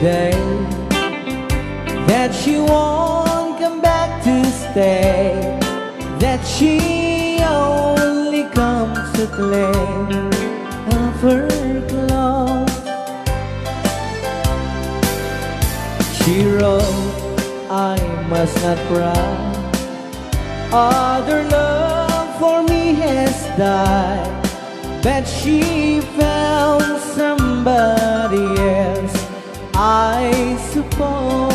day that she won't come back to stay, that she only comes to claim of her clothes. She wrote, I must not cry, other love for me has died, but she found somebody else, I suppose.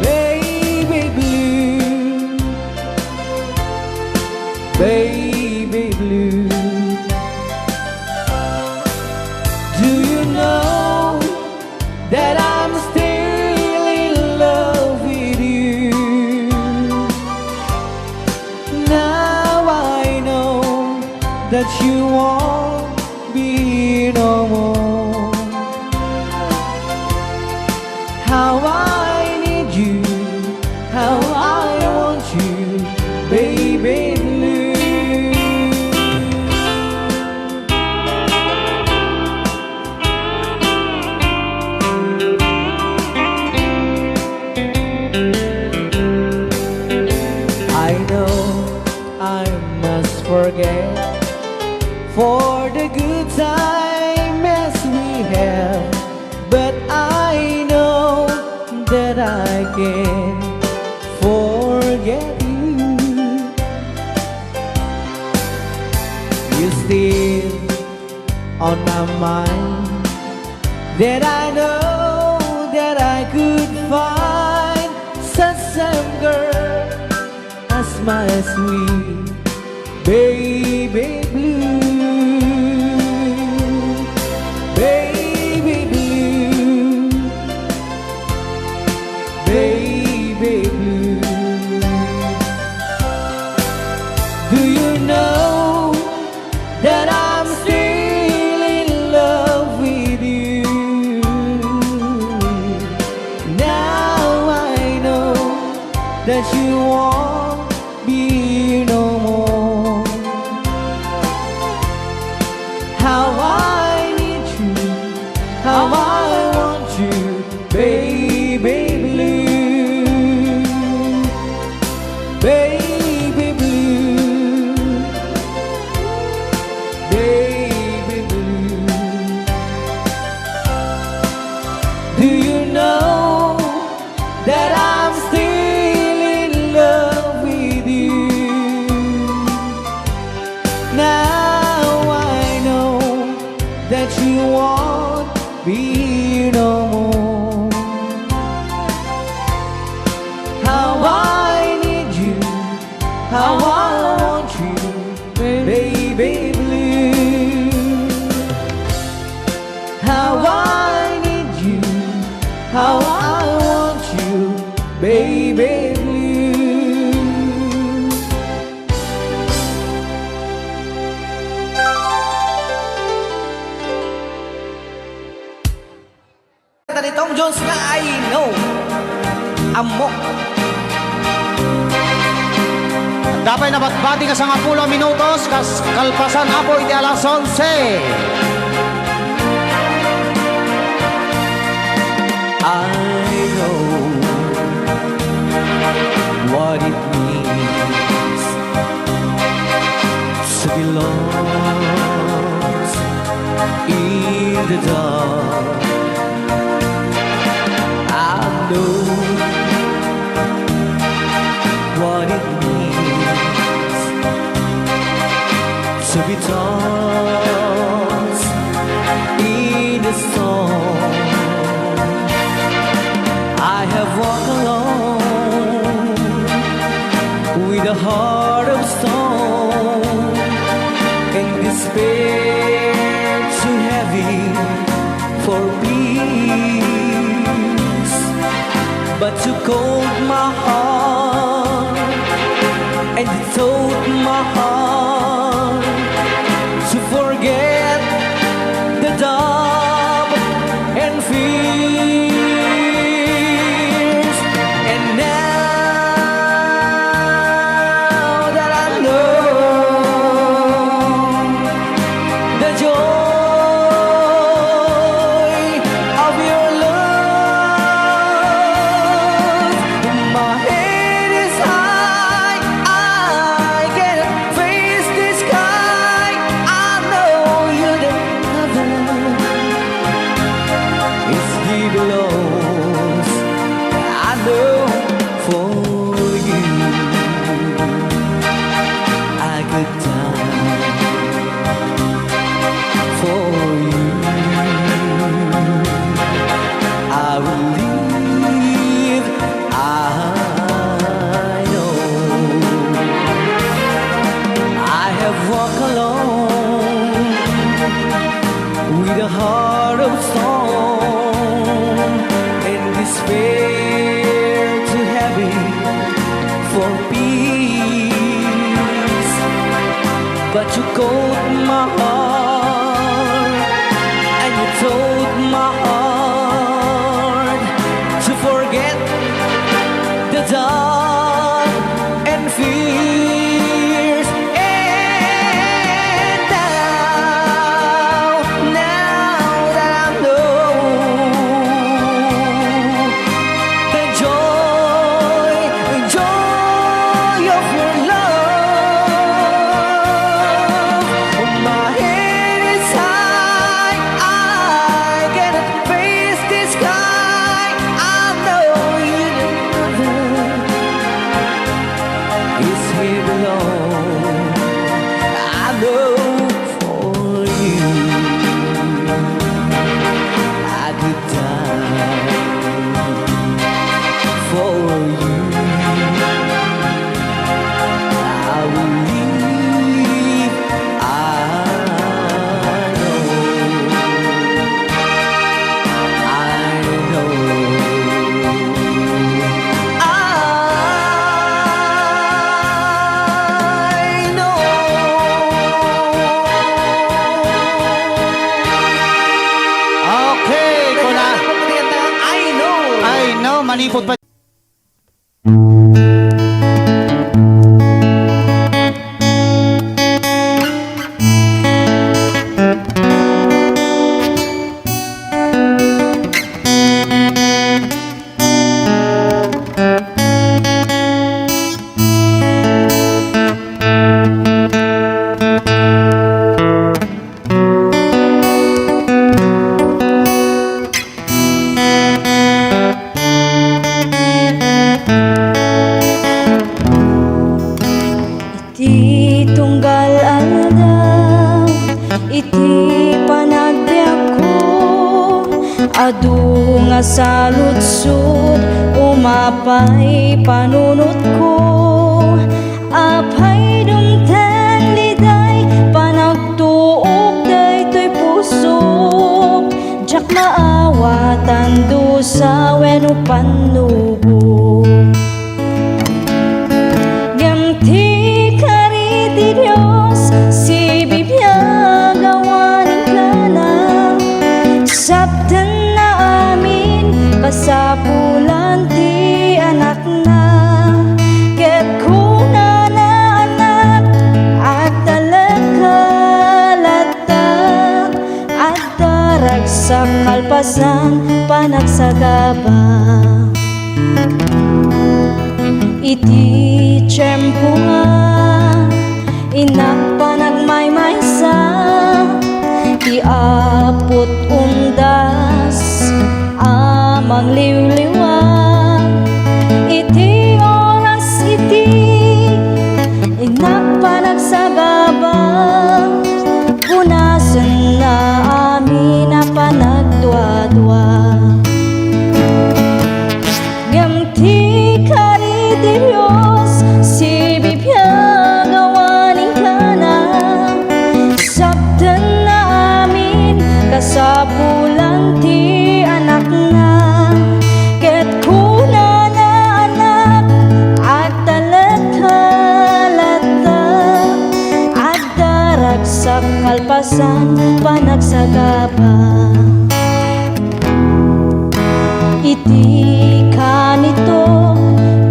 Baby blue, baby blue, do you know that I'm still in love with you? Now I know that you won't be no more. How I need you, how I want you, baby blue. I know I must forget for the good times we have, but I know that I can forget you. You're still on my mind, that I know that I could find such some girl as my sweet baby blue. Baby blue, baby blue, do you know that I'm still in love with you? Now I know that you won't be no more. How I need you, how I want you, baby blue, baby blue, baby blue. Do you know that I'm still in love with you? Now I know that you won't be no more. How I need you, how I want you, baby blue. How I need you, how I want you, baby blue. Tanitong Jones nga I know Amok. Dapat na batbati ka sa 10 minutos kas kalpasan apo iti alas 11. I know what it means to be lost in the dark. I know what it means to be tossed in the storm. I have walked alone with a heart of stone and despair too heavy will leave. I know I have walked alone with a heart of stone and despair too heavy for peace. But you caught my heart and you told my heart to forget the dark and fears. And now that I know the joy of your love, my head is high, I cannot face the sky. I know you is here alone. I know for you I could die for you. I will leave. I know. Okay, kuna. I know. I know, manipot pa. Iti tunggal aldaw, iti panagbiag ko, adu nga saludsud, umapay panunot ko, apay dumten liday, panagtuog daytoy puso, jak maawatan dusa wenno panubo. Gamti kariti Dios, si bibiyag awanin ka na, sabtan na amin, kasapulan ti anak na, ket kuna na anak, at talakalata, at Ragsak Kalpasan, Panagsagaba. Iti tiyempo nga, inak pa nagmaymaysa, iapot undas, amang liwliwag. Iti oras iti, inak pa nagsagaba, punasan na amin na panagdwa-dwa. Gamti kariti Dios, si bibiyag awanin ka na, sabtan na amin, kasapulan ti anak na, ket kuna na anak, at talakalata, Adda Ragsak Kalpasan, Panagsagaba. Iti kanito,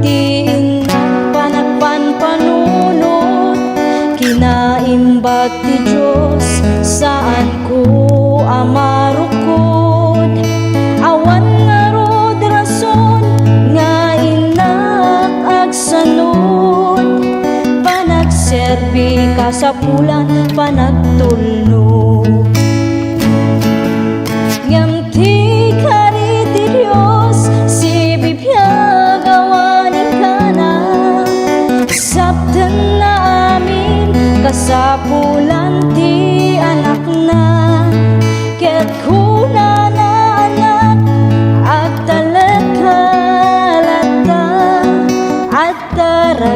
ti inak panagpanpanunot, kinaimbag ti Diyos, saan ko amarukod, awan nga rod rason, nga inak agsanod, panagserbi ka sa pulan, panagtulno. Ngamti kariti Dios, si bibiyag awanin ka na, sabtan na amin, kasapulan ti anak na, ket kuna na anak, at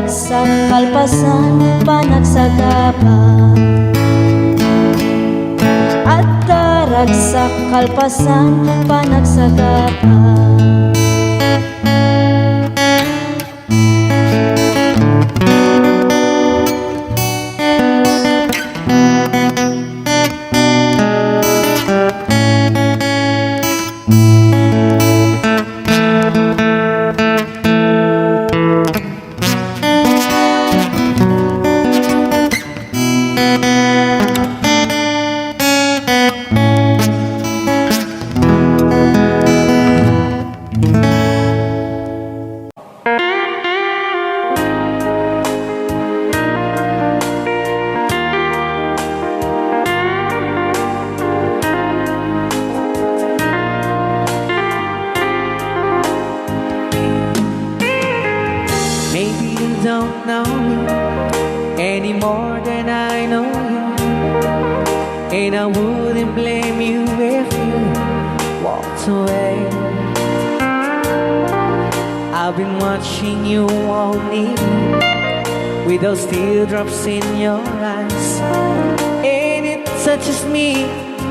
Ragsak, Kalpasan, Panagsagaba. Adda, Ragsak, Kalpasan, Panagsagaba. Maybe you don't know me any more than I know you, and I wouldn't blame you if you walked away. I've been watching you all evening with those teardrops in your eyes, and it touches me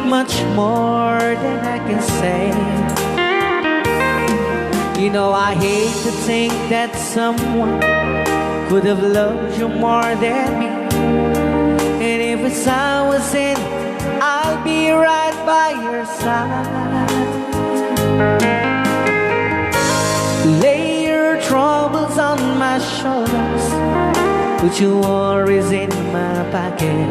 much more than I can say. You know, I hate to think that someone could have loved you more than me, and if it's I was in, I'll be right by your side. Lay your troubles on my shoulders, put your worries in my pocket,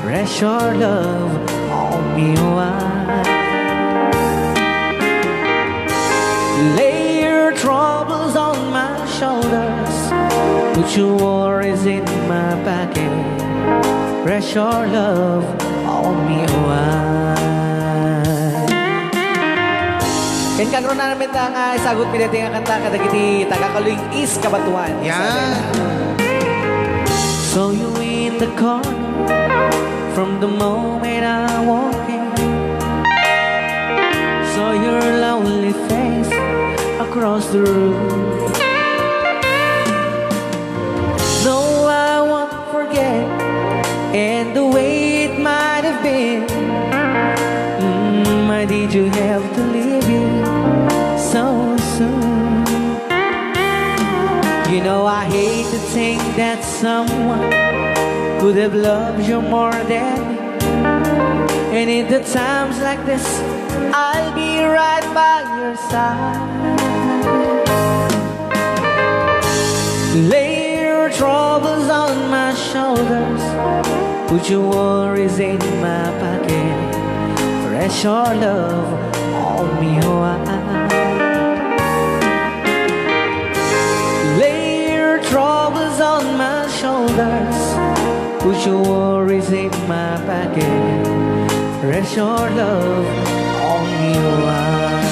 rest your love on me wide. Lay your troubles on my shoulders, put your worries in my pocket, rest your love on me wide. Ken kagro na namin ta nga isagot pinati nga kanta kadagiti tagakaluing is kabatuan. Yan. Saw you in the corner from the moment I walked in. Saw your lonely face across the room. No, I won't forget, and the way it might have been. Why did you have to leave it so soon? You know, I hate to think that someone could have loved you more than me, and in the times like this, I'll be right by your side. Lay your troubles on my shoulders, put your worries in my pocket, rest your love on me wide. Lay your troubles on my shoulders, put your worries in my pocket, rest your love on me wide.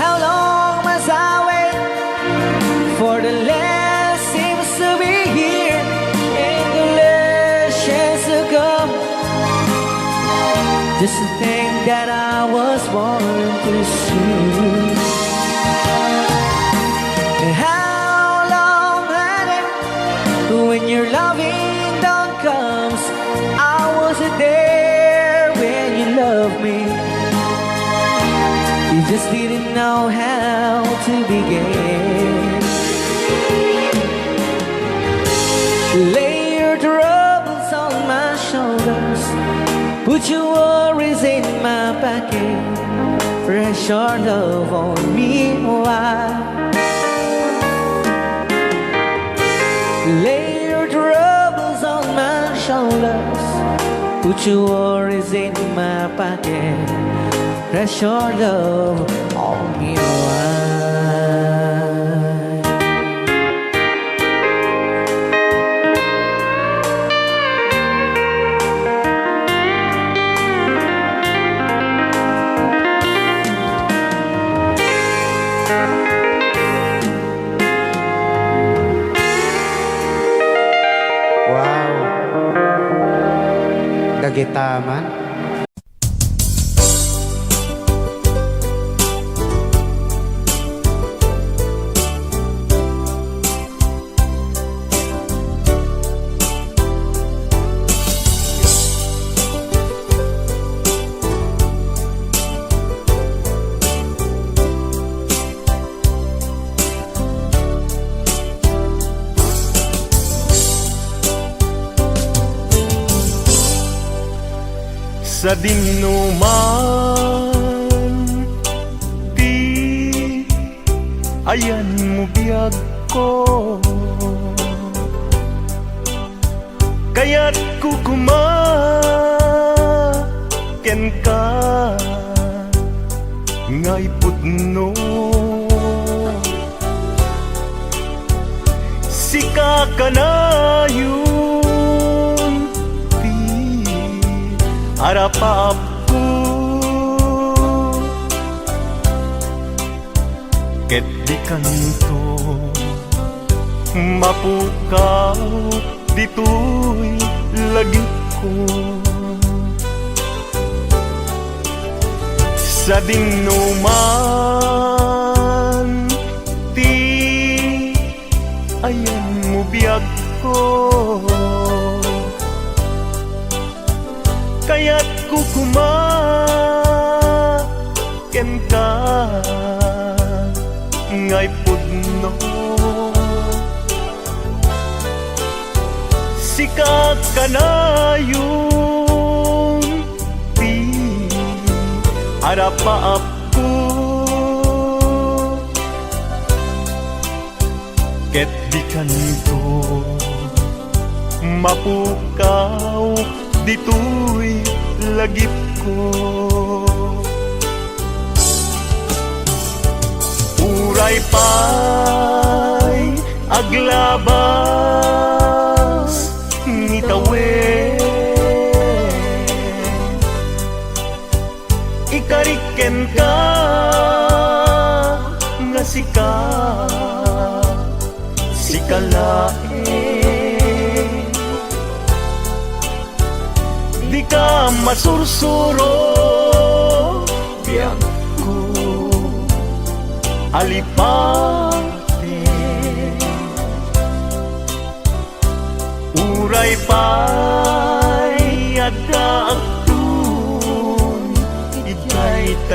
How long must I wait for the last seems to be here and the last chance to come? Just to think that I was born to see. How long had it when your loving dawn comes? I wasn't there when you loved me. You just didn't know how to begin. Lay your troubles on my shoulders, put your worries in my pocket, rest your love on me wide. Lay your troubles on my shoulders, put your worries in my pocket, rest your love on me wide. Wow. Dagitaman. sa dinuman di ayan mo biag ko, kaya't kukumaken ka ngay pudno. Sika ka na yun di harapap ko, ket di kanto mapukaw dito'y lagip ko. Sa dinuman ti ayan mo biag ko, kaya't kukumaken ka ngay pudno. Sika ka na yun di harapaap ko, ket di kanto mapukaw dito'y lagip ko. Uray pa'y aglabas ngitawen, ikariken ka nga sika sikalae, di ka masursuro biag ko alipate. Uray pa'y addaakon biag ko,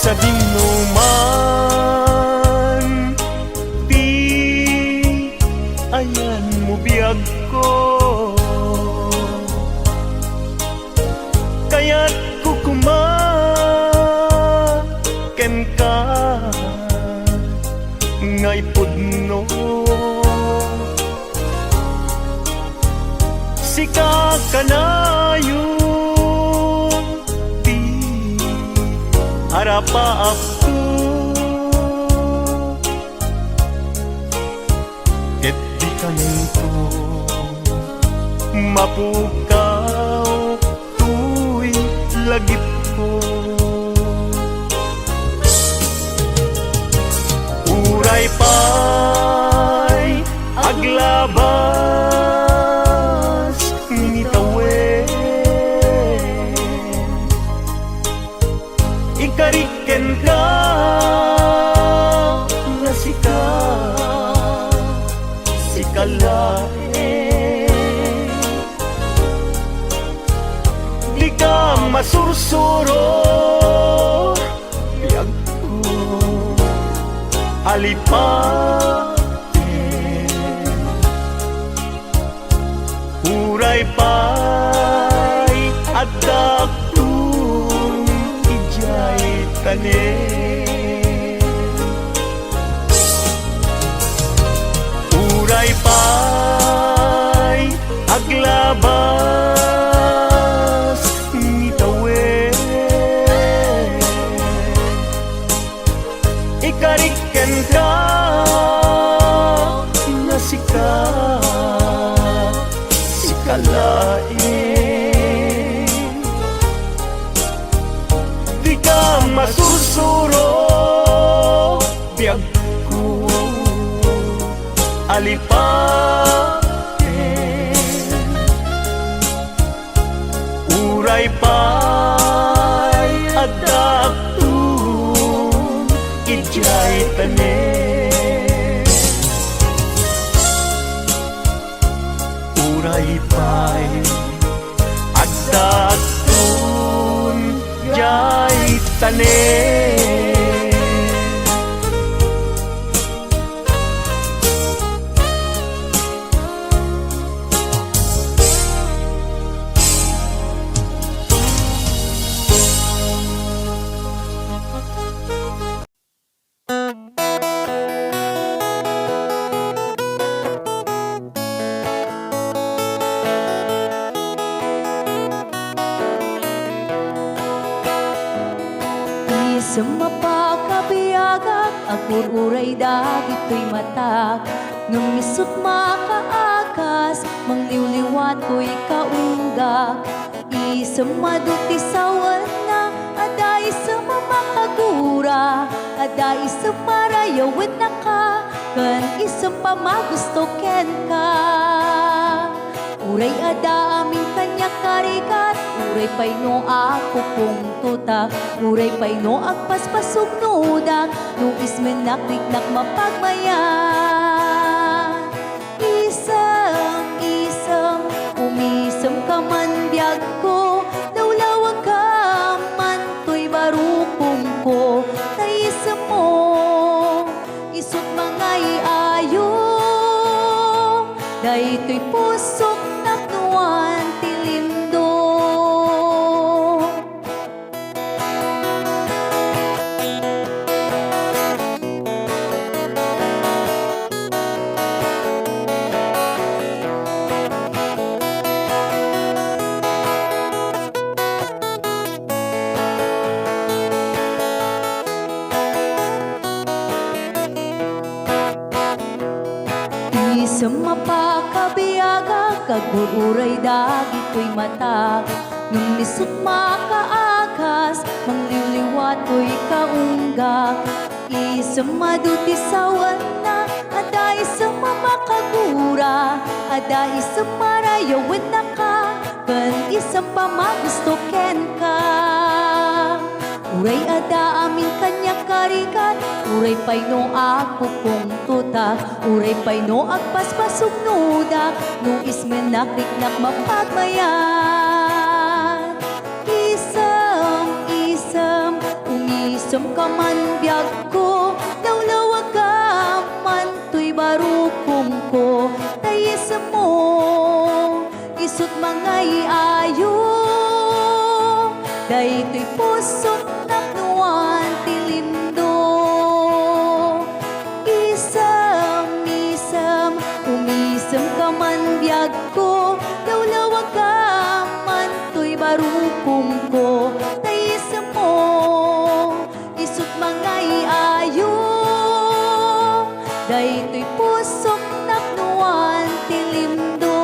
sa dinuman di ayan mo biag ko, kaya't kukumaken ka ngay pudno. Sika ka na yun di harapaap ko, ket di kanto mapukaw tuy lagip ko. Uray pa'y aglabas ngitawen, ikariken ka nga sika sikalae, di ka masursuro biag ko alipate. Uray pa'y addaakon ijay tanen, uray pa'y aglabas ngitawen, ikariken ka uray pa'y addaakon ijay tanen. Uray pa'y addaakon ijay tanen. Sa mapakabiagak, agur-uray dagito'y matak. Nung isot makaakas, mangliwliwat ko'y kaunggak. Isang maduti sawan na, ada isang mamakagura. Ada isang marayawan na ka, kan isang pamagusto ken ka. Uray ada aming kanya karikat, uray pa'y no ako pong tutak. Uray pa'y no agpaspasog nudak, no ismen nakriknak mapagmayan. Isem, isem, umisem ka man biag ko, lawlawag ka man to'y barukong ko. Taisem mo, isot mga iayo, dahito'y pusok naknuan tilindo. Isang mapakabiyaga, kagururay dagito'y matak. Nung nisot makaakas, mangliwliwat ko'y kaunggak. Isang maduti sawan na, ada isang mamakagura. Ada isang marayawan na ka, kan isang pamagusto ken ka. Uray ada aming kanya karikat, uray pa'y no ako pong tutak. Uray pa'y no agpaspasog nudak, no ismen nakriknak mapagmayan. Isem, isem, umisem ka man biag ko, lawlawag ka man to'y barukong ko. Taisem mo, isot mga iayo, dahito'y pusok naknuan tilindo. Isem, isem, umisem ka man biag ko, lawlawag ka man to'y barukong ko. Taisem mo, isot mga iayo, dahito'y pusok naknuan tilindo.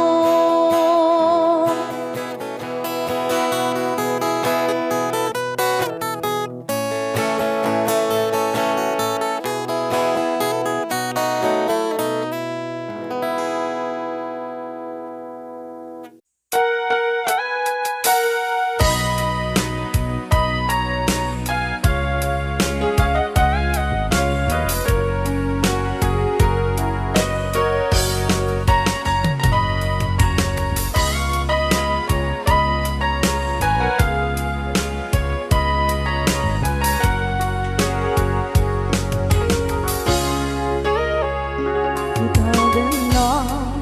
Dita Dennam,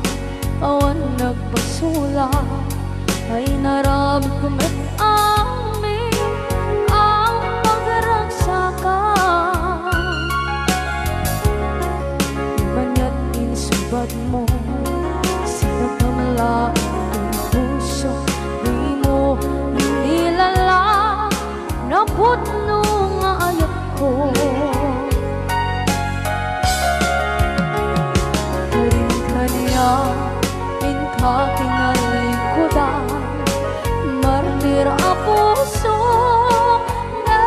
awan nagpasula, ay naramit ko met amin ang pagragsakan. Imanya't insubad mo, sinagkamala ang puso. Di mo inilala na putno nga ayat ko. In kakinalikudan, martir a puso na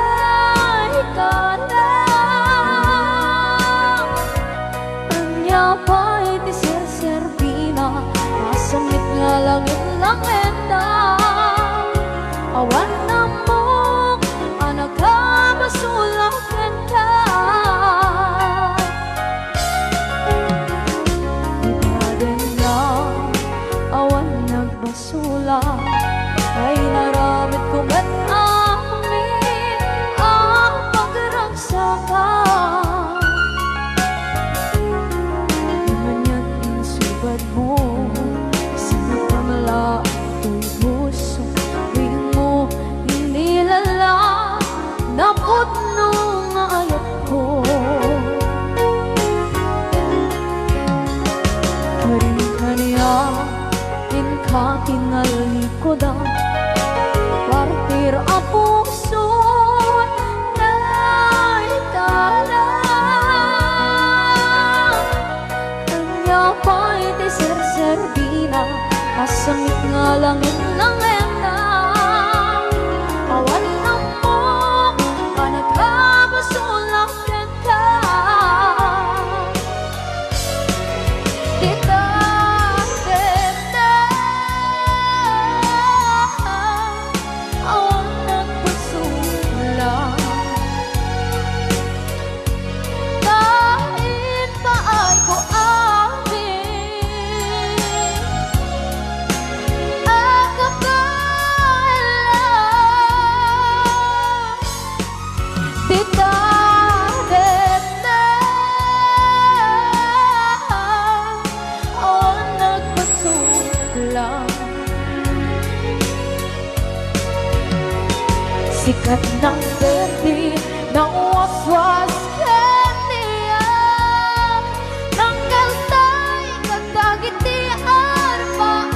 ikalang. Anya pa'y di serservina, masamit nga langit-langenda. basula ay naramit ko ba't amin ang pagragsakan. Di man yan insubad mo, sinapamala ito'y puso. Tuwing mo inilala, naputno nga ayat ko. Karin-kaniya, katingalikodan, partir ang puso na itala. Kanya pa'y deser-servina, kasamit nga langit ng enda. Awan na mo, kanagkabasulang ka. Dita Dennam, awan nagpasulang. Kahit paay ko amin ang kapalan. Dita Dennam, awan nagpasulang. Sikat ng berde, ng waswas kaniya, ng kaltay, katagiti arpaan.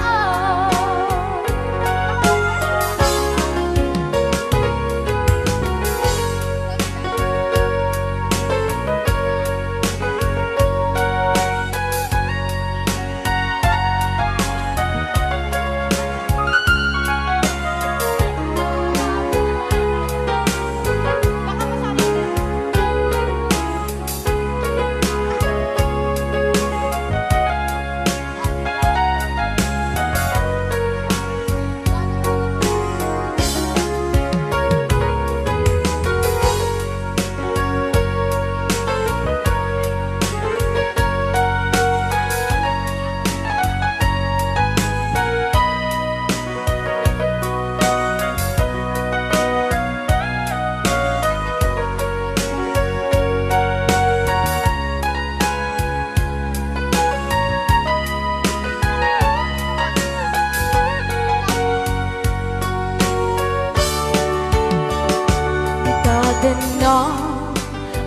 Dita Dennam,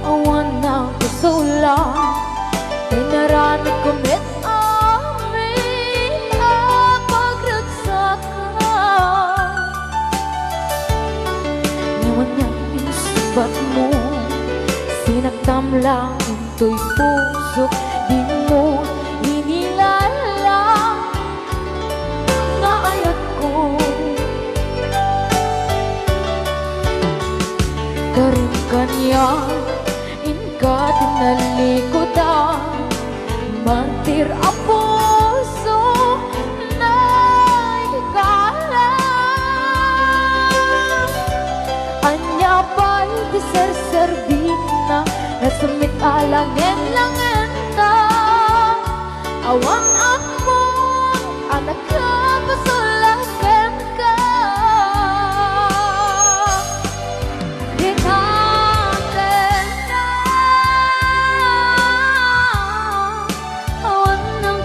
awan ng kasula, ay naramit ko met amin ang pagragsakan. Ngayon niyang insubat mo, sinaktam lang ito'y puso. Di mo inilala nga ayat ko. Karin-kanya, inka tinalikodan, mantir ang puso na ikala. Anya pa'y deser-servina, nasamit alangin-langin na. Awang ako, anak ka, pasulakan ka. Dita Dennam, awan ng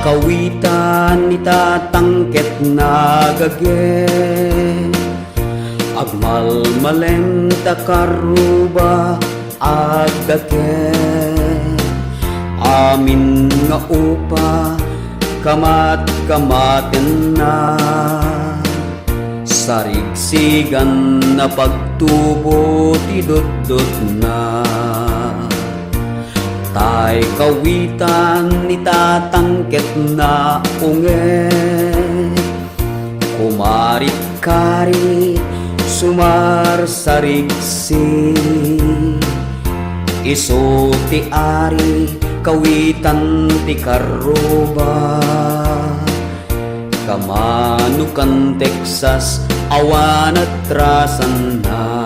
Kawitan itatangket nagage agmalmaleng takaruba agdake amin nga upa kamat-kamaten na sarigsigan na pagtubo tidot-dot na tay kawitan itatangket na unge kumarit-kari sumar sarigsi iso ti ari kawitan ti karuba kamanukan Texas awan at rasan na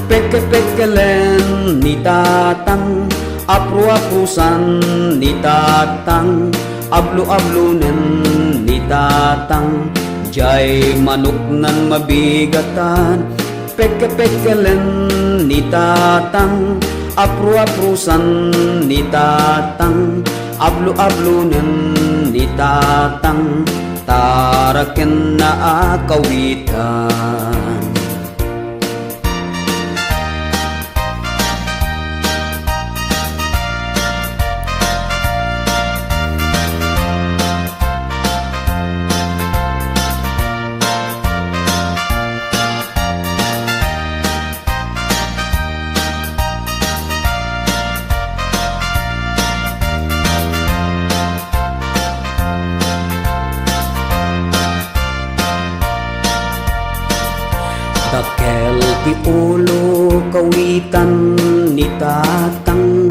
peke-pekelen ni tatang apru-aprusan ni tatang ablu-ablunen ni tatang jay manok nan mabigatan peke-pekelen ni tatang apru-aprusan ni tatang ablu-ablunen ni tatang taraken na kawitan Dakel ti ulo kawitan ni tatang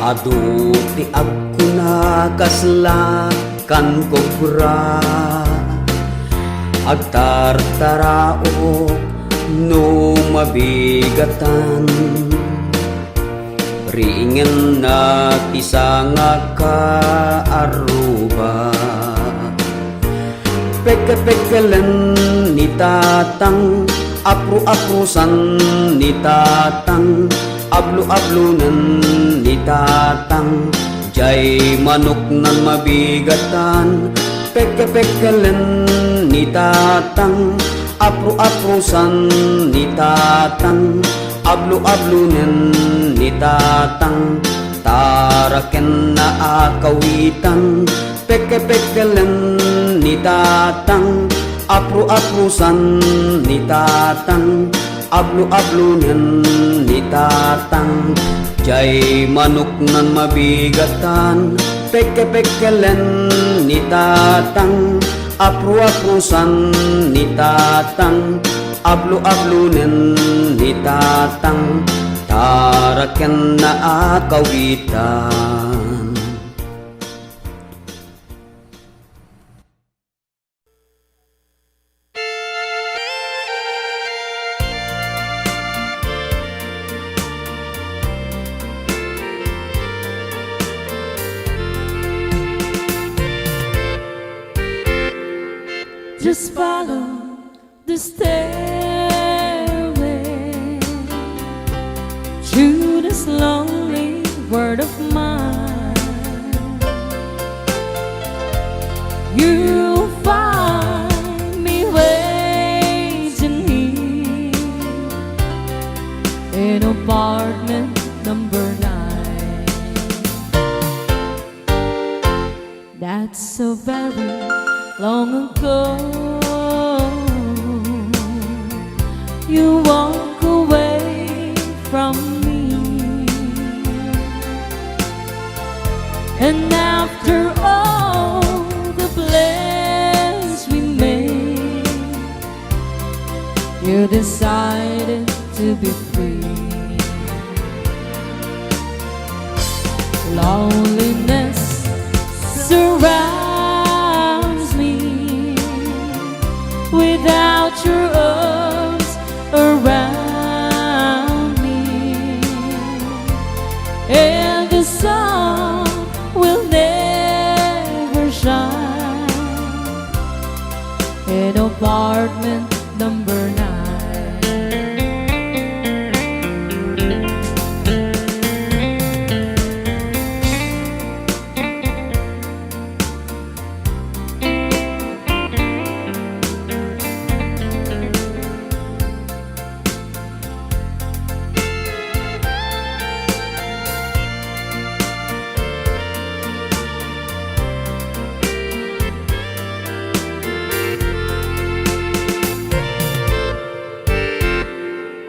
adu ti agkuna kaslakan kobra agtartarao no mabigatan ringen na ti sanga kaaruba peke-pekelen ni tatang apru-aprusan ni tatang ablu-ablunen ni tatang jay manok nan mabigatan peke-pekelen ni tatang apru-aprusan ni tatang ablu-ablunen ni tatang taraken na kawitan peke-pekelen ni tatang apru-aprusan ni tatang ablu-ablunen ni tatang jay manok nan mabigatan peke-pekelen ni tatang apru-aprusan ni tatang ablu-ablunen ni tatang taraken na kawitan Just follow the stairway to this lonely word of mine. You'll find me waiting here in apartment number 9. That's so very long ago. You walk away from me, and after all the plans we made, you decided to be free. Loneliness surrounds me without your arms around me, and the sun will never shine in apartment number 9.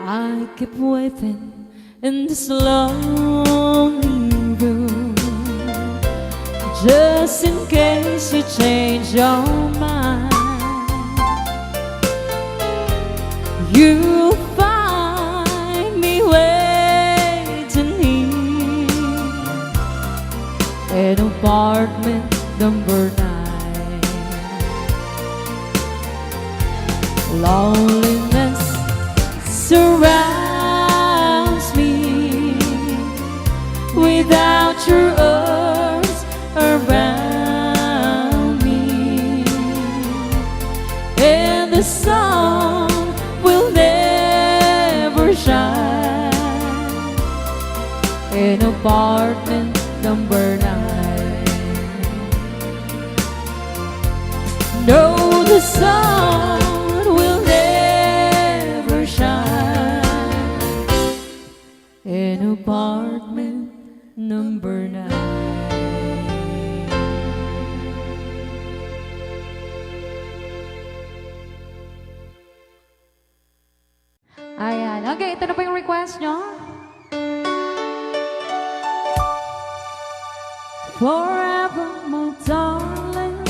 I keep waiting in this lonely room, just in case you change your mind. You'll find me waiting here in apartment number 9. Loneliness surrounds me without your arms around me, and the sun will never shine in apartment number 9. No, the sun will never shine in apartment number 9. Ayan. Okay, ito na po yung request nyo. Forever, my darling,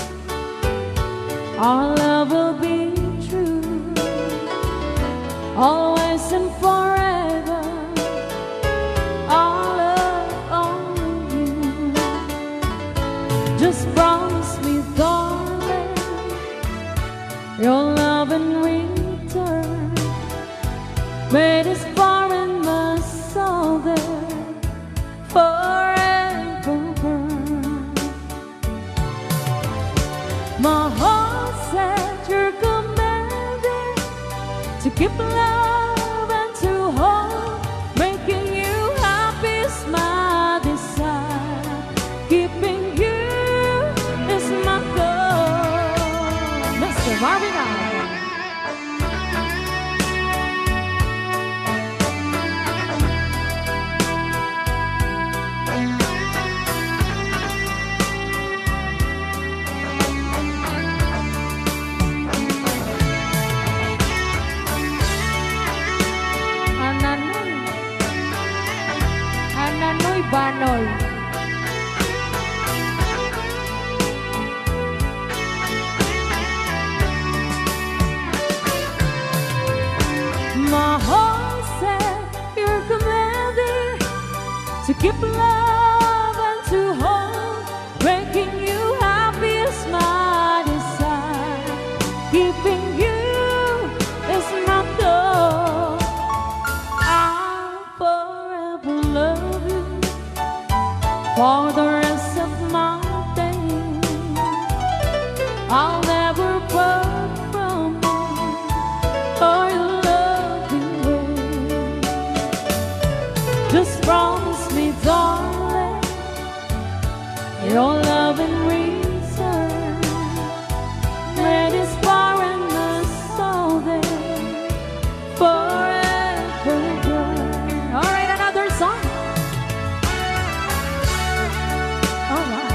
our love will be true, always and forever. Our love only you. Just promise me, darling, your love in return. Made us far in my soul there forever. My heart said you're commanded to keep love and to hold, making you happy is my desire. Keeping you is my goal. Mr. Marvin Allen. Annayannay Banol. My heart said you're commanded to keep love and to hold, making you happy is my desire. Keeping you is my goal. I'll forever love you for the rest of my days. I'll never part from you or your loving ways. Just promise me, darling, your love in return. Made us far in the soul there forever. All right, another song. All right.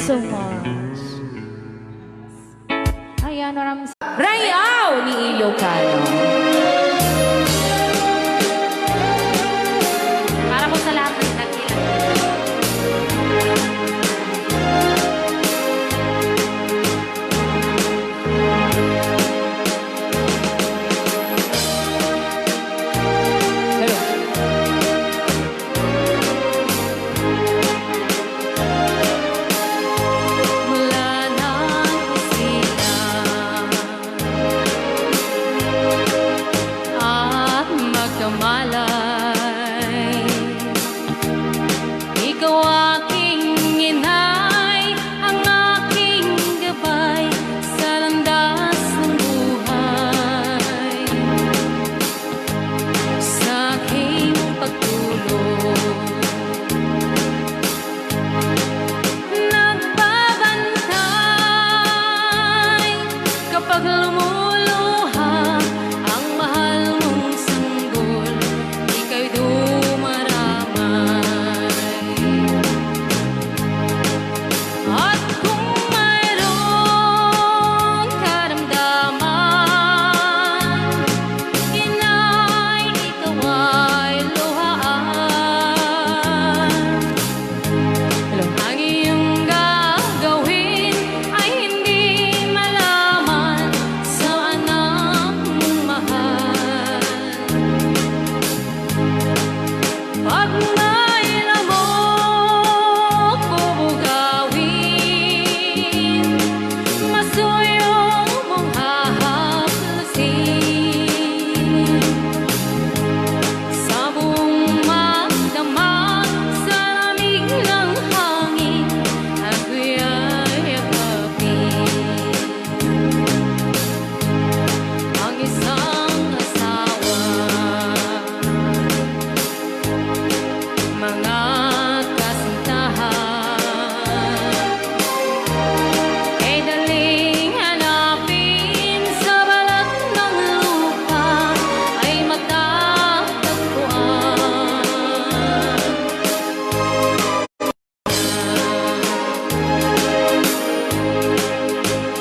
so much. Ayan, maraming Rayaw ni Ilocano. para po sa lahat ng Dakila. Mula ng isilan at magkamalay, ikaw aking inay, ang aking gabay sa landas ng buhay. Sa aking pagtulog, nagbabantay kapag lumuluha ang mahal mong sanggol, ika'y dumaramay. At kung mayroong karamdaman, inay, ikaw ay luhaan. Ang iyong gagawin ay hindi malaman sa anak mong mahal. Pag may lamok bubugawin, masuyong mong hahaplasin. Sa buong magdamag sa lamig ng hangin, ako'y yakapin. Ang isang asawa, mga kasintahan, ay daling hanapin sa balat ng lupa, ay matatagpuan.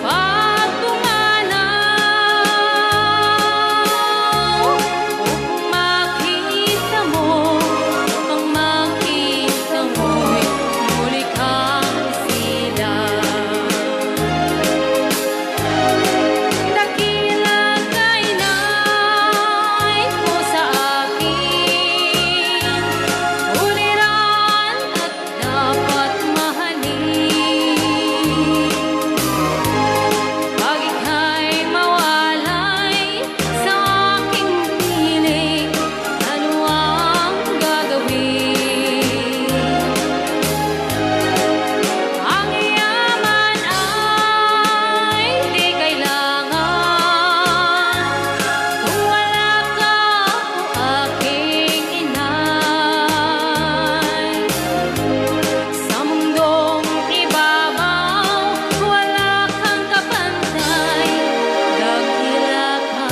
Pag pumanaw, kung makita mo, kung makita mo'y muli kang isilan. Dakila ka inay po sa akin, uliran at dapat mahalin. Pag ika'y mawalay sa aking piling, ano ang gagawin? Ang yaman ay di kailangan kung wala ka, o aking inay. Sa mundong ibabaw, wala kang kapantay, dakila ka,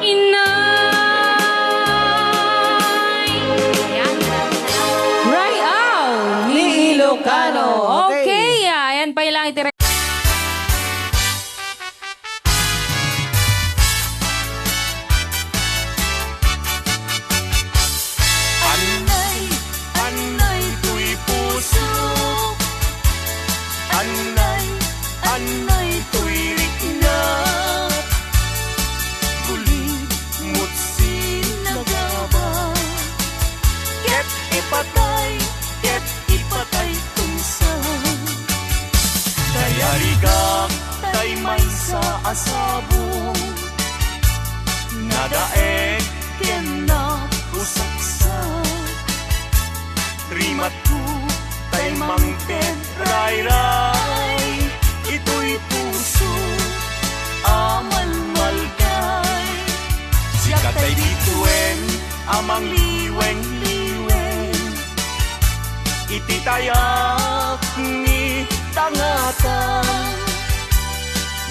inay. Yan. Rayaw ni Ilocano. Okay, ayan pa ilang itira. Anay, anay, tuy puso. Anay, anay, tuy riknat. Guling, mutsin na gaba. Ket ipatay tunsa. Tayarigak, tay may sa asabong. Nadaek, ken na usaksak. Rimat ko, tay mangten, ray-ray. Ito'y puso, amal-malgay. Siya tay bituen, amang liweng-liweng. Ititayak ni tangatan.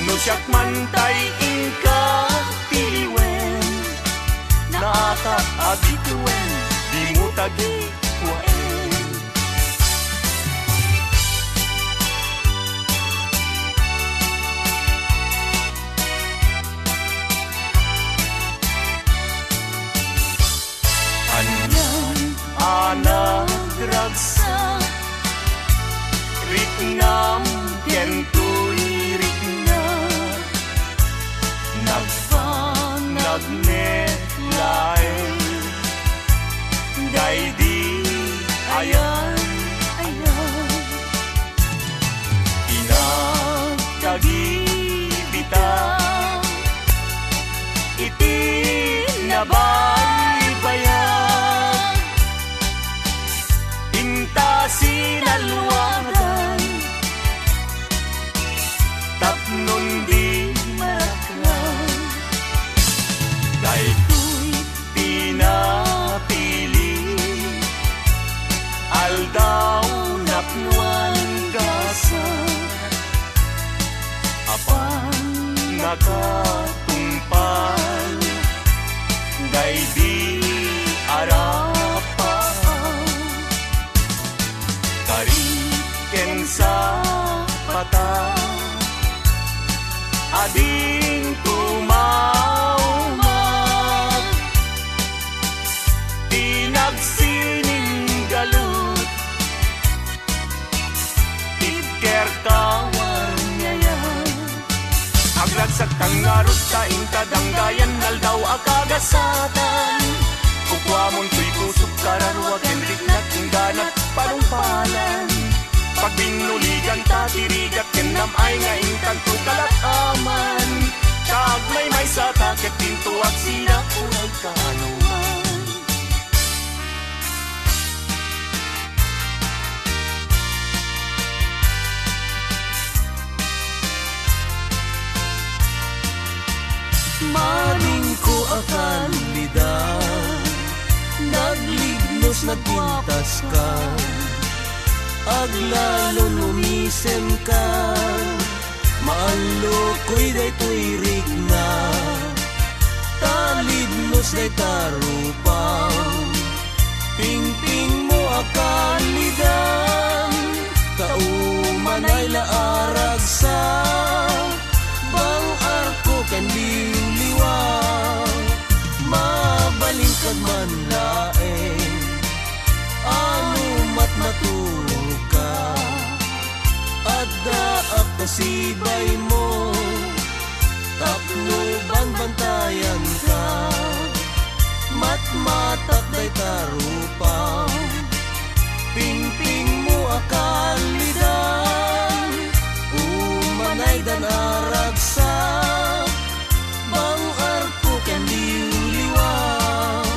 No siyak man tay ingka tiliwen. Naatap abituen, di mo tagi kuwaen. Ragsak Riknam kentoy rikna Nagmetlay Gaydi ayan Inagkagibita Iti nabaybayan Inta sinalwagan Tapnon di maraklan Dahil'y pinapili Aldaw napnuan gasa Apan nakatumpal Day di arapan Kariken sa pata Ading tumawag Tinagsining galut Tidker kawan ngayon Aglagsak tangarot kaing kadanggayan Naldaw akagasatan Kukwamon tuy kusok kararwa Kenrik na tingganat panumpalan Pagbinuligan tatirigat Kenam ay ngaing kanto kalataman Kagmay may sa takit pinto at sila kulay kanuman Maling ko akalidad Naglignos nagpintas ka Aglalo numisem ka Maalo ko'y daytoy rigna Talidnos day tarupaw Pingping mo akalidan Kauman ay laarag sa Bang arko kan liwliwaw Mabaling kag man laeng Ano mat matulog ka Adda ak kasibay mo Tapno banbantayan ka Matmatak day tarupaw Pingping mo akalidan Umanay dan aragsak Bang arko ken liwliwaw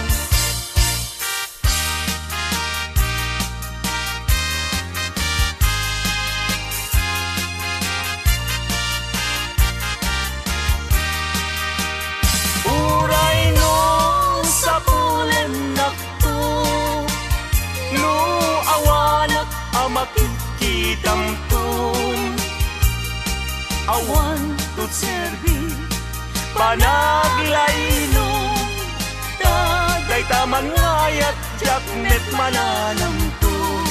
Uray no sa pulen nakto No awanak amakikitamton Awan tut serbi panaglayno Taday taman ngayat jaknet mananamton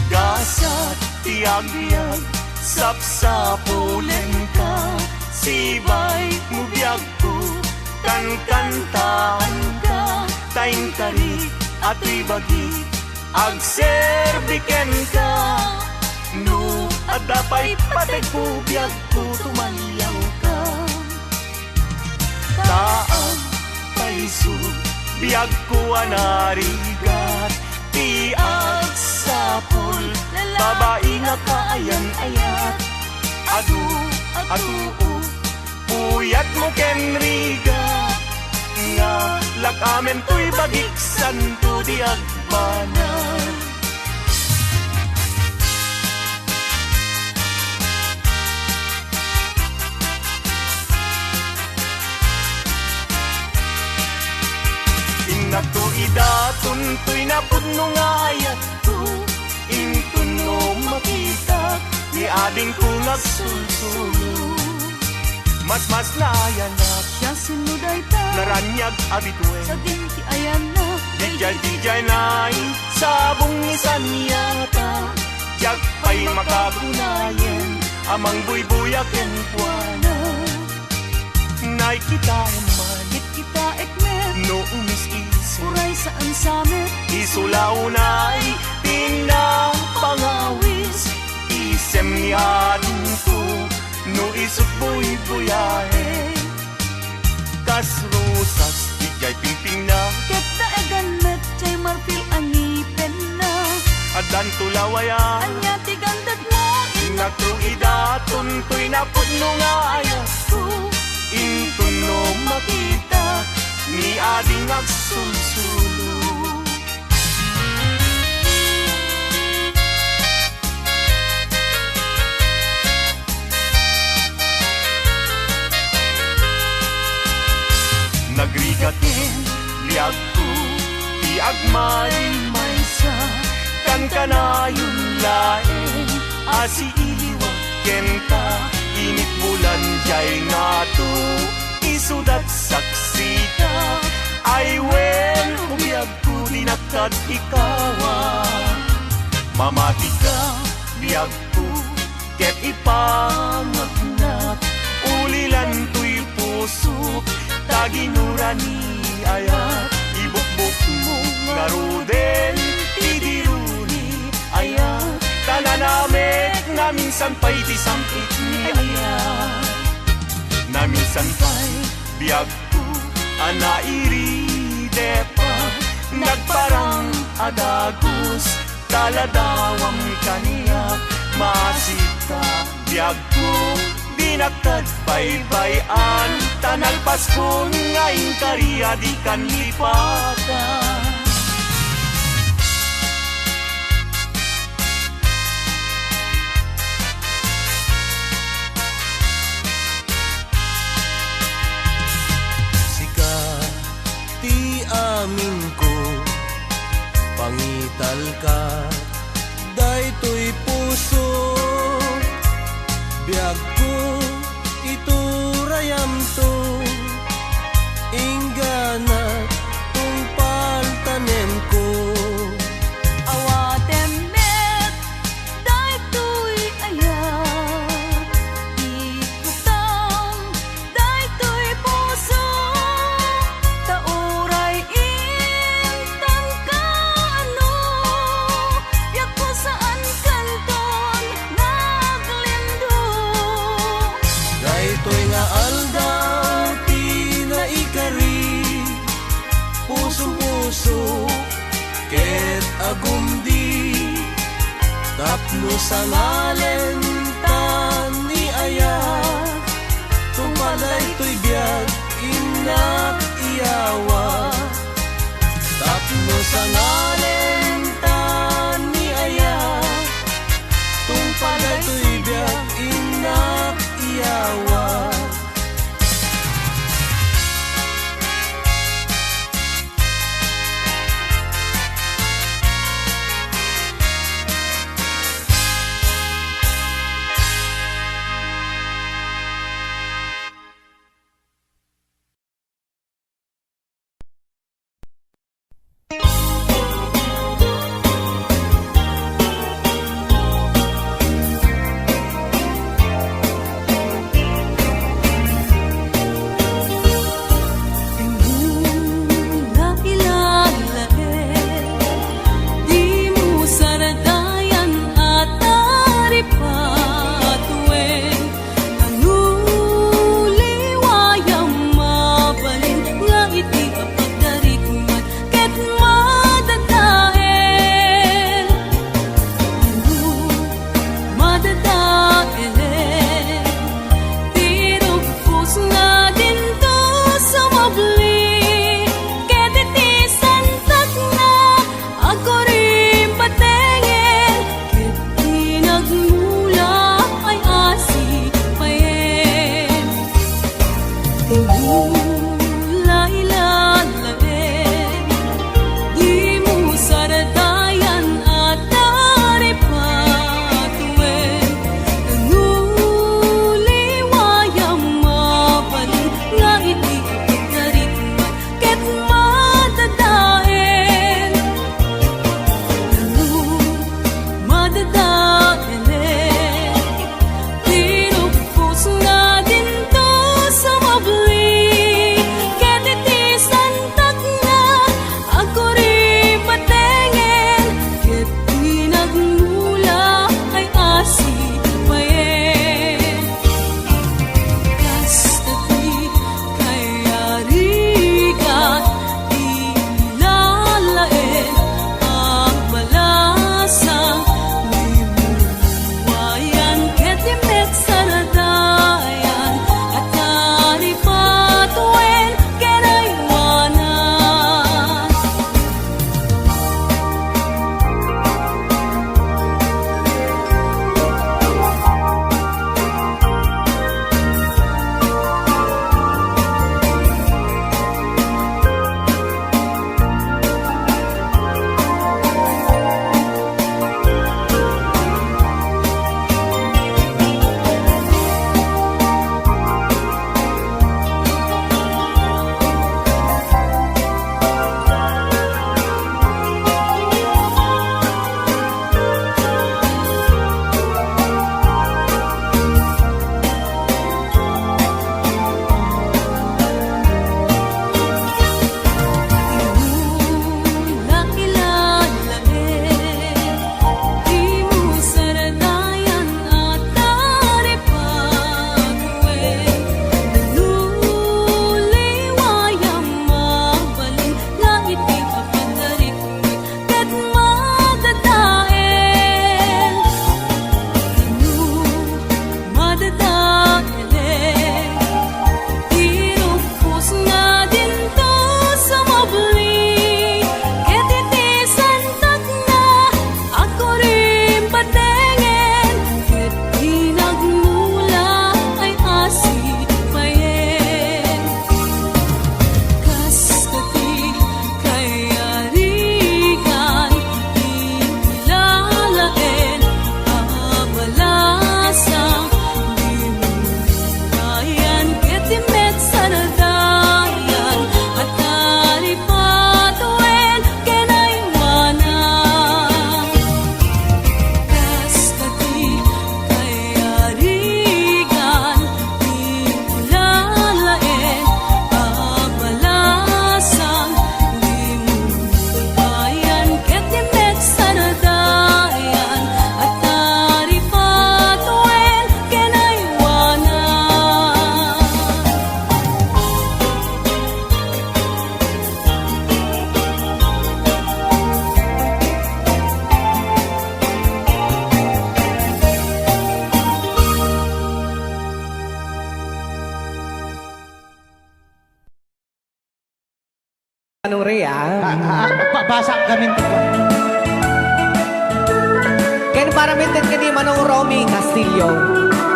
Gasat tiag-biag sapsapulen ka Sibay mo biag ko Kankantaan ka Taing tarik at ibagi Agserbiken ka No at dapay patay po biag ko Tumalyaw ka Taang paiso Biag ko anarigat Tiag sapul Babae nga kaayan-ayat Adu Puyat mo kenriga Nga lakamen to'y bagiksan to di agbanan Inak to idatun to'y napudno nga ayat to Intun no makita Ni ading ko nagsulsulo Mas nayanak Siya sinuday ta Naranyag abituen Sa dinti ayan na Dijay na'y sabong isan yata Jag pa'y makagunayen Amang buy-buyaken puana Nay kita man Hit kita ekmet No umis isip Uray saan samit isulaunay pinapangawis isem niyan ko no isukboy buyahe kas rosas tigay pingping na Ket na egan met chay marfil angipin na adan tulawaya Anya tigandat mo Nagtuida tuntoy na pudno nga ayas ko Intun no makita ni ading agsulsulo Nagrigatin liag ko ti agmay maysa kan kanayon laeng asi iliwag kenta init bulan jay nga to isudat saksita ay wen umiyag ko dinakad ikawa mamati ka biyag ko ket ipangagnat ulilan to'y pusok taginurani ayat ibukbuk mo nga rudel idiruni ayat tananamek na minsan pa'y disangkit ni ayat na minsan pa'y biyag ko anairi depa nagparang adagos taladawang kaniya masita biyag ko dinagtad baybayan tanalpas ko ngayon kariya di kan lipatan amin ko pangital ka daytoy puso biag ko iturayam to inggana tungpal tanem ko Awatem met daytoy ayat Ikutang daytoy puso Tauray intang kaano Yak ko saan kanton naglindo daytoy nga aldaw ti naikari puso-puso ket agumdi tapno sa ngalen tan ni ayat tumalay to'y biyag inak iyawa tapno sa ngalen tan ni ayat tumalay to'y biyag inak iyawa Anong Rea? Basa gamin ko. Ken para mintin ka ni Manong Romy Castillo.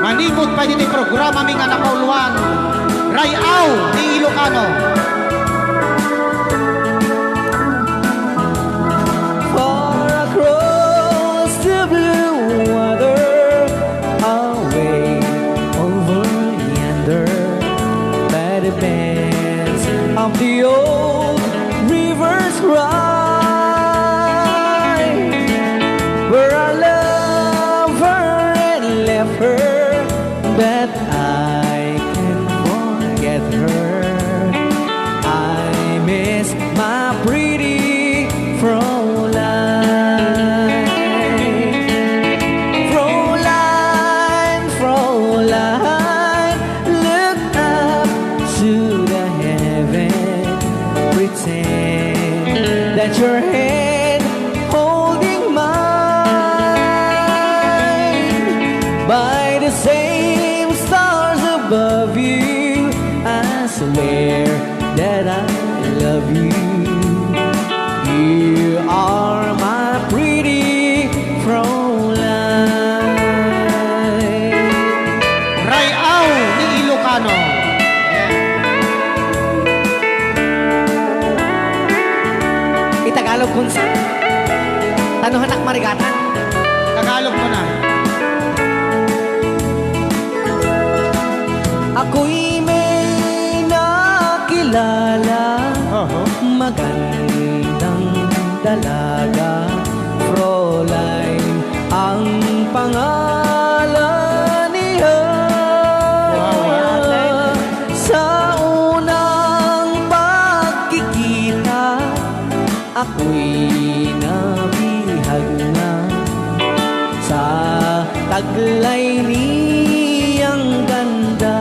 Manipot pa yun yung programa ming anak kauluan. Rayaw ni Ilocano. Far across the blue water, away over yonder, by the banks of the old rivers ride, where I love her and left her, but I can't forget her. I miss my pretty Frauline. Frauline, Frauline, look up to the heaven, pretend that your hand holding mine. By the same stars above you, I swear that I love you. You are my pretty Frauline. Rayaw ni Ilocano. Itagalog kung sa tanuhan ak marigatan. Tagalog mo na. Ako'y may nakilala, magandang dalaga, Frauline ang pangalan niya. Sa unang pagkikita, ako'y nabihag na sa taglay niyang ganda.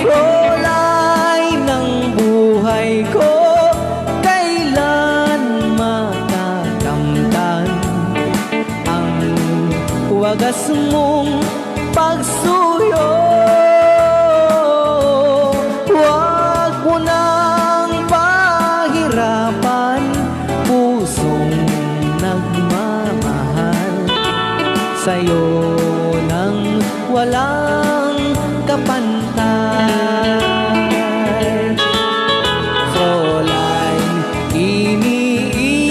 Frauline ng buhay ko, kailan matakamtan ang wagas mong pagsuyo. Huwag mo nang pahirapan pusong nagmamahal sa'yo nang walang kapantay. Frauline, iniibig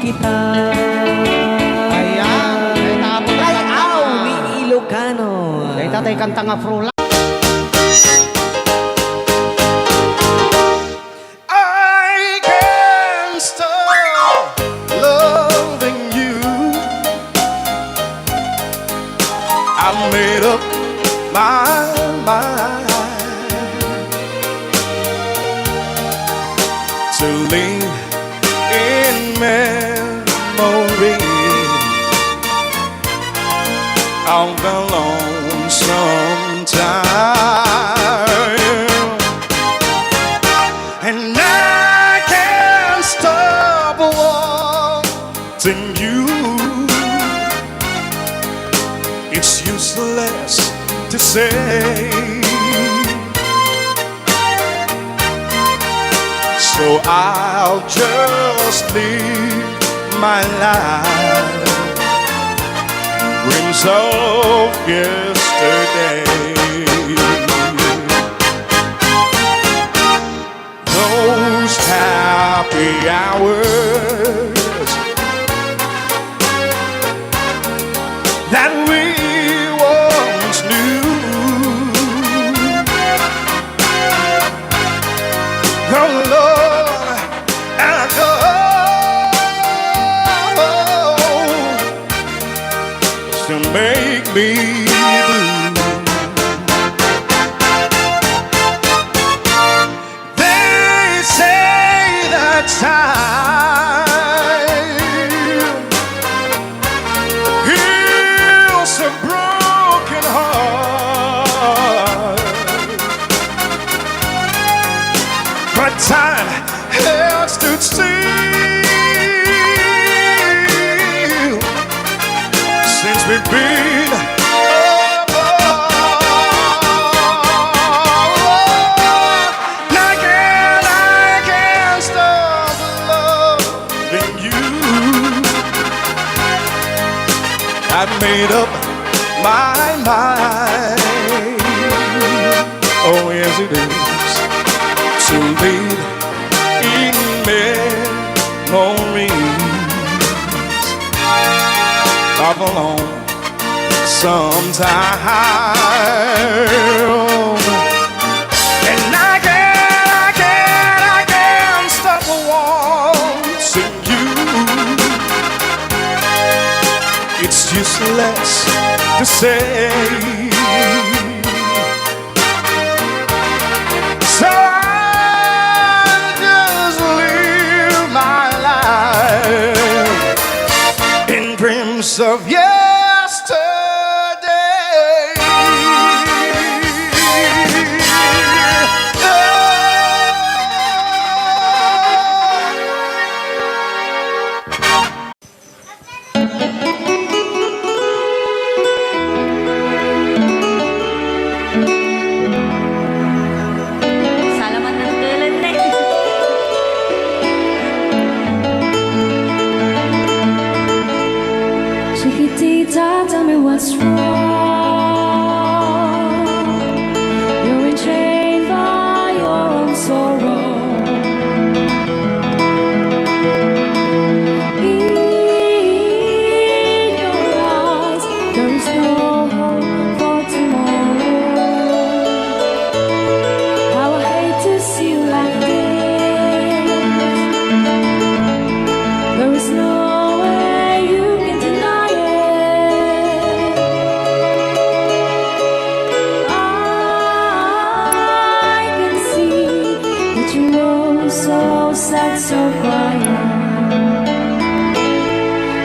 kita. Ayan. Rayaw ni Ilocano. Kaya tatay kanta nga Frauline. I can't stop loving you. I made up my mind to live in memory of the lonesome time, and I can't stop wanting you. It's useless to say, so I'll just live my life, dreams of yesterday. Those happy hours that we once knew, oh Lord, and go to make me blue. They say that time heals a broken heart, but time has stood still since we've been as it is to live in memories of a long sometime. And I can't stop wanting you. It's useless to say. So I'll just live my life in dreams of yesterday. Salamat ng tulad na. Chiquitita, tell me what's wrong. You're enchained by your own sorrow. In your eyes, there is no hope for tomorrow. How I hate to see you like this. There is no way you can deny it. I can see that you're so sad, so quiet.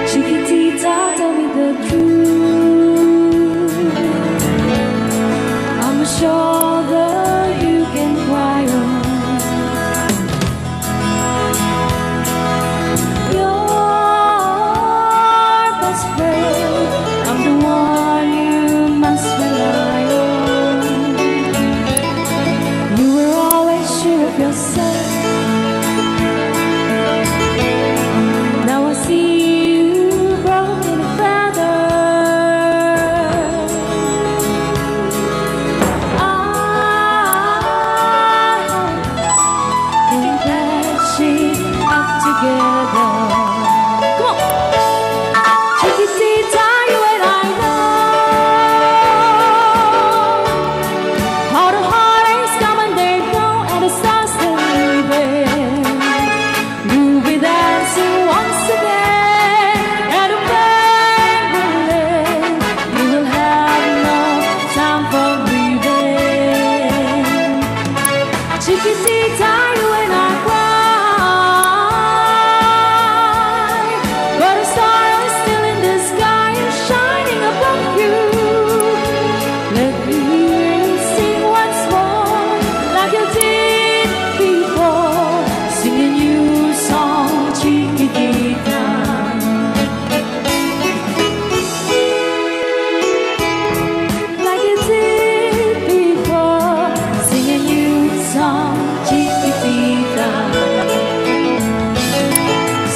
Chiquitita, tell me the truth. I'm a shoulder you can cry on. Your best friend, I'm the one you must rely on. You were always sure of yourself. Now I see you broken a feather. I can patch it up together. Come on, Chiquitita, you and I know how the heartaches come and they go, and the stars they leaving. You'll be dancing once again, and the pain will end. You will have no time for grieving. Chiquitita, you and I cry, but a star is still in the sky and shining above you. Let me hear you sing once more, like you did before, singing you a song, Chiquitita. Like you did before, singing you a song, Chiquitita.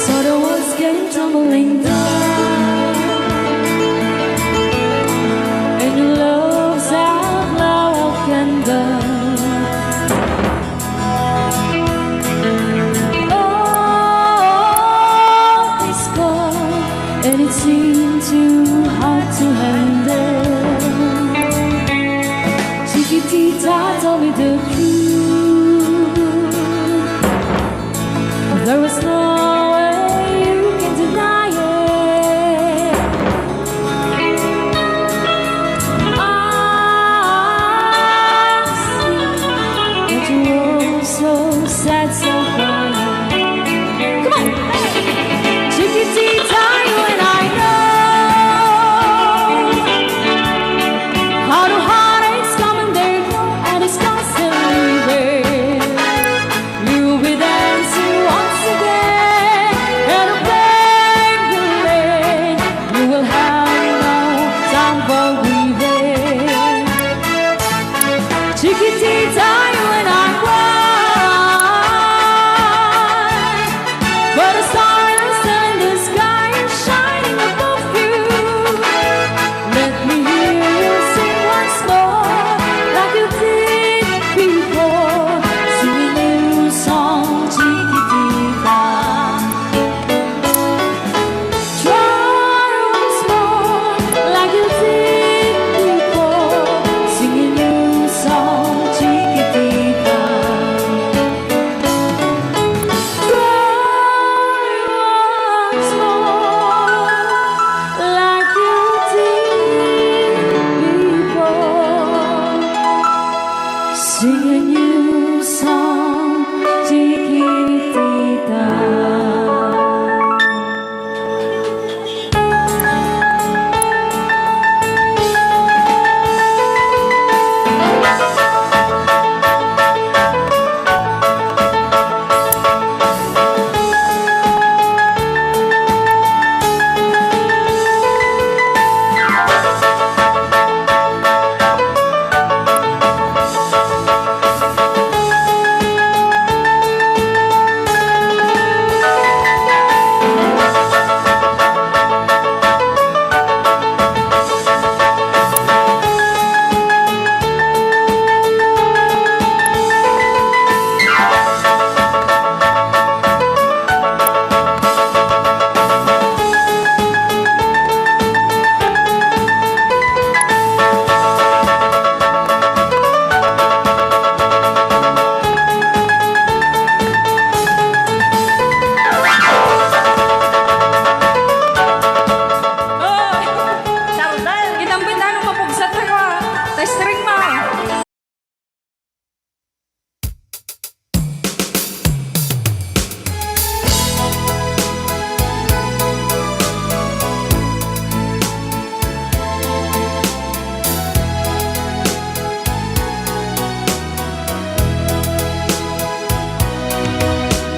So the walls came tumbling down, and your love's out now candle. Oh, it's gone, and it seemed too hard to handle. Chiquitita, tell me the truth. There was no way you can deny it. I see that you're so sad, so quiet. Come on, Chiquitita, you and I know how the heartaches come and they go, and it's constantly leaving. You'll be dancing once again, and the pain will end. You will have no time for grieving. Chiquitita, you and I cry, but a star is still in the sky and shining above you. Let me hear you sing once more, like you did before. Sing a new song, Chiquitita.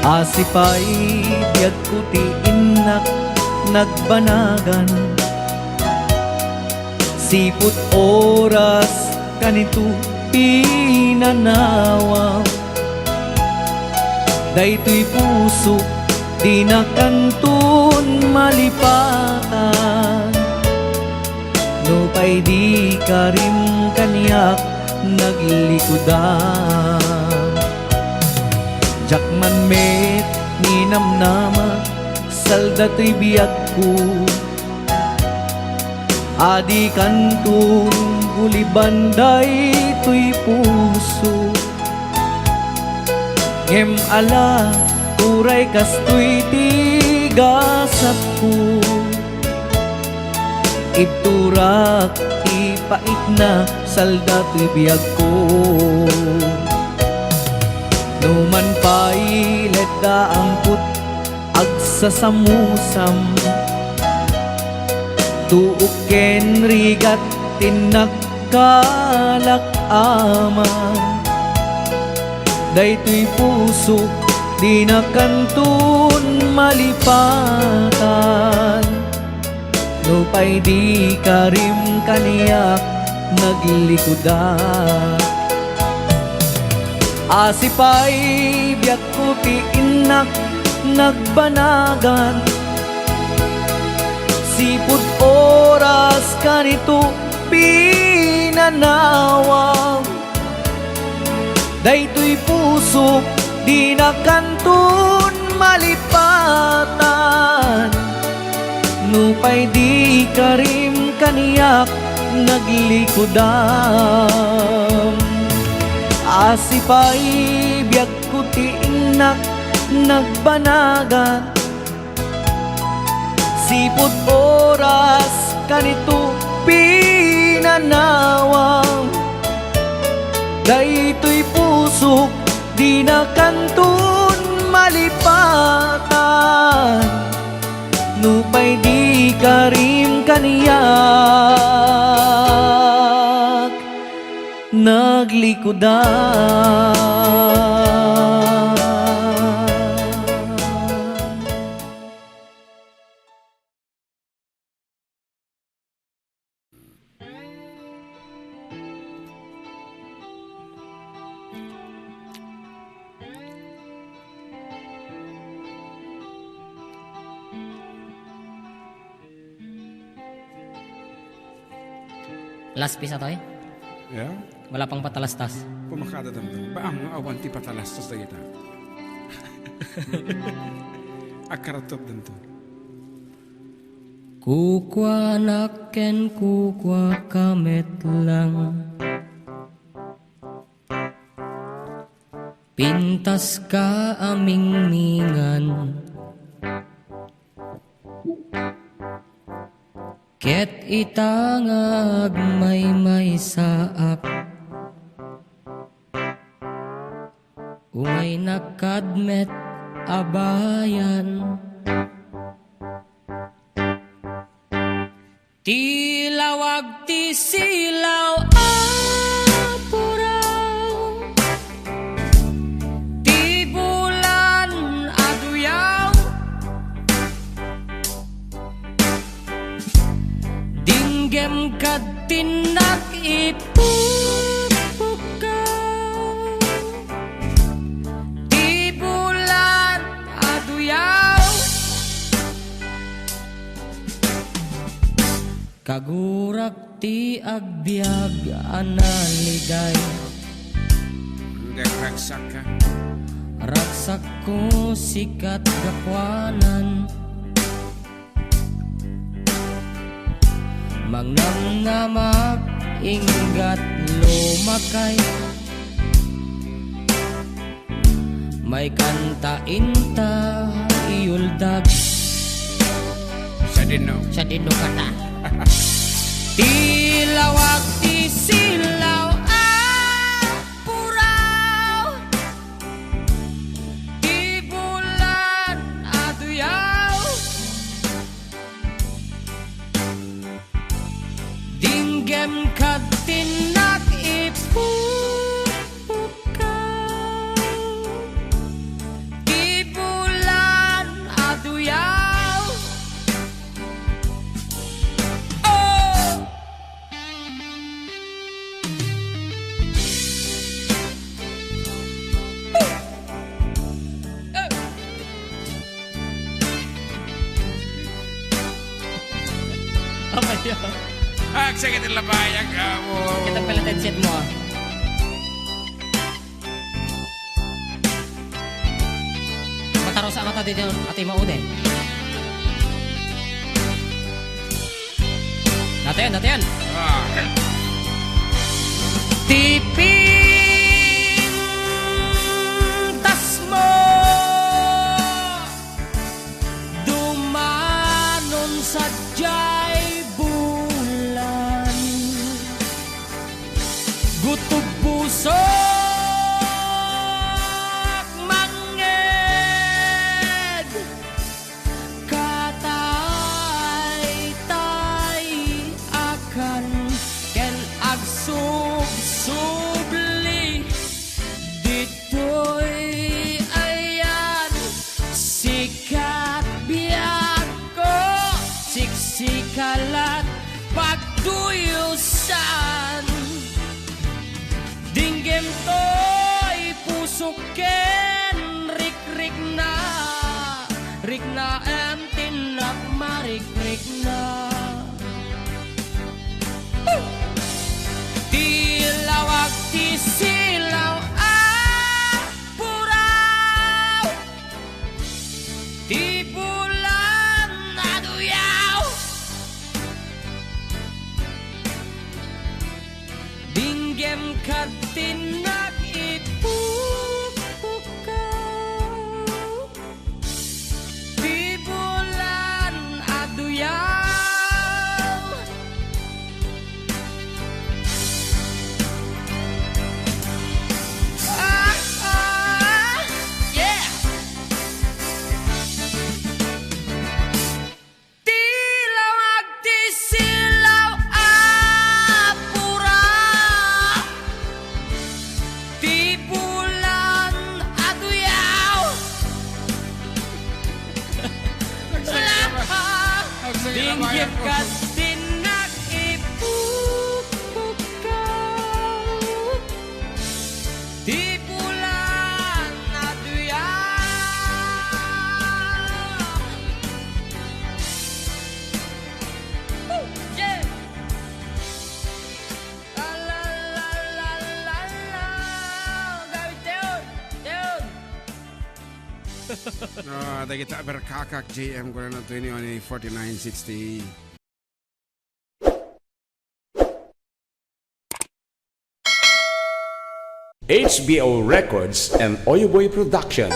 Asipay biag ko ti inak nagbanagan, siput oras kanito pinanawa. Daytoy puso di na kantun malipatan, no pay di karim kaniyak naglikudan. Jakman met ni namnama salda to'y biag ko, adi kantun gulibanday to'y puso. Ngem ala kuray kastoy tigasat ko, iturak ipait na salda to'y biag ko. Numan pa'y ledda ang put agsasamusam, tuok ken rigat tinagkalak aman. Daytoy puso di na kantun malipatan, no pa'y di karim kaniyak naglikudan. Asipay biag ko ti inak nagbanagan, sipud oras kanito pinanawa. Daytoy puso di na kantun malipatan, no pa'y di karim kaniyak naglikudan. Asipay biag ko ti inak nagbanagan, sipud oras kanito pinanawa. Daytoy puso di na kantun malipatan, no pa'y di karim kaniyak naglikudan. Last piece atoy? Yeah? Wala pang patalastas. Pumakada damdam. Baang mga awanti patalastas na kita. Akaratop damdam. Kukwa naken kukwa kamet lang, pintas ka aming mingan, ket itangag may saak, Umay nakadmet abayan. Tilawag ti silaw apuraw, ti bulan aduyaw, dinggem kad tinak ipupukaw, ti bulan aduyaw, kagurak ti agbiag analigay. Ragsak ka. Ragsak ko sikat gakwanan, mangnamnamak inggat lumakay, may kanta inta iuldag. Sa dino. Sa dino kata. Tilawag ti silaw apuraw, ti bulan aduyaw, dinggem kad tinak ipupukaw, ti bulan aduyaw. Sige labayag ka mo. Kita pala headset mo. Mataro sa mata dito at imaude. Natin. Tiping tas mo dumanon sa jay bulan, gutog puso manged, katay-tay akan ken agsub-subli, dito'y ayan sikat biag ko, siksikalat pagduyusan, dinggem to'y pusok ken rik-rik na em tinak marik-rik na. Tilawag ti silaw apuraw, ti bulan aduyaw, dinggem kad tinak ipupukaw, ti bulan aduyaw. Yeah. Tilawag ti silaw apuraw, ti bulan aduyaw, dinggem kad tinak ipupukaw, ti bulan aduyaw. Yeah. La la la la la la. Gawin teon. Kita berkakak JM ko na 214960. HBO Records and Oyoboy Production.